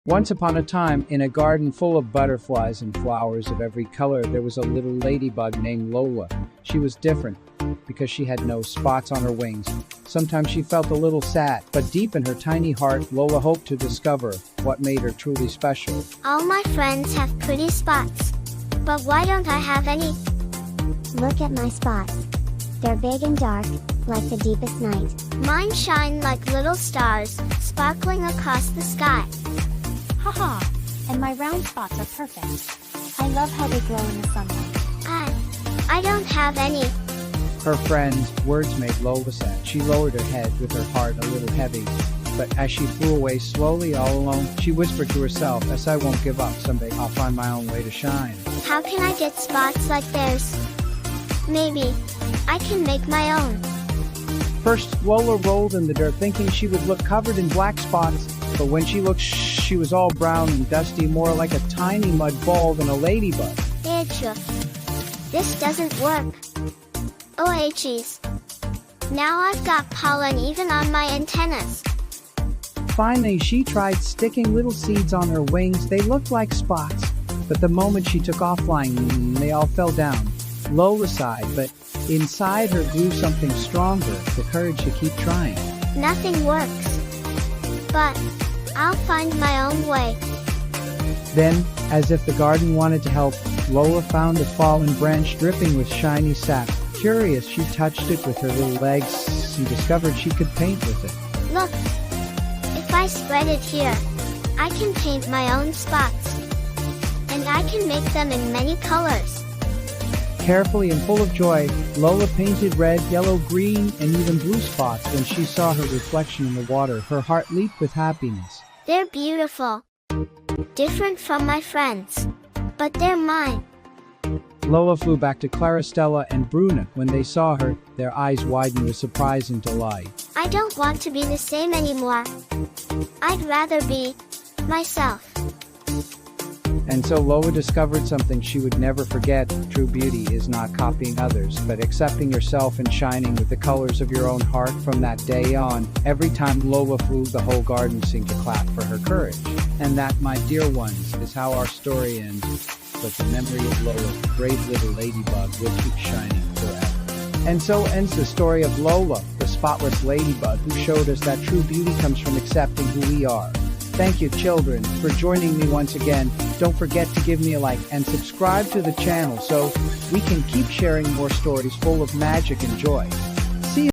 Once upon a time, in a garden full of butterflies and flowers of every color, there was a little ladybug named Lola. She was different because she had no spots on her wings. Sometimes she felt a little sad, but deep in her tiny heart, Lola hoped to discover what made her truly special. All my friends have pretty spots, but why don't I have any? Look at my spots. They're big and dark, like the deepest night. Mine shine like little stars, sparkling across the sky. Haha, and my round spots are perfect. I love how they glow in the sunlight. I don't have any. Her friend's words made Lola sad. She lowered her head with her heart a little heavy. But as she flew away slowly all alone, she whispered to herself, "As I won't give up, someday I'll find my own way to shine." How can I get spots like theirs? Maybe I can make my own. First, Lola rolled in the dirt thinking she would look covered in black spots, but when she looked, she was all brown and dusty, more like a tiny mud ball than a ladybug. Achoo. This doesn't work. OHs. Now I've got pollen even on my antennas. Finally, she tried sticking little seeds on her wings. They looked like spots, but the moment she took off flying, they all fell down. Lola sighed, but inside her grew something stronger, the courage to keep trying. Nothing works. But I'll find my own way. Then, as if the garden wanted to help, Lola found a fallen branch dripping with shiny sap. Curious, she touched it with her little legs and discovered she could paint with it. Look! If I spread it here, I can paint my own spots. And I can make them in many colors. Carefully and full of joy, Lola painted red, yellow, green, and even blue spots. When she saw her reflection in the water, her heart leaped with happiness. They're beautiful. Different from my friends. But they're mine. Lola flew back to Clara, Stella, and Bruna. When they saw her, their eyes widened with surprise and delight. I don't want to be the same anymore. I'd rather be myself. And so Lola discovered something she would never forget. True beauty is not copying others, but accepting yourself and shining with the colors of your own heart. From that day on, every time Lola flew, the whole garden seemed to clap for her courage. And that, my dear ones, is how our story ends. But the memory of Lola, the brave little ladybug, will keep shining forever. And so ends the story of Lola, the spotless ladybug, who showed us that true beauty comes from accepting who we are. Thank you, children, for joining me once again. Don't forget to give me a like and subscribe to the channel so we can keep sharing more stories full of magic and joy.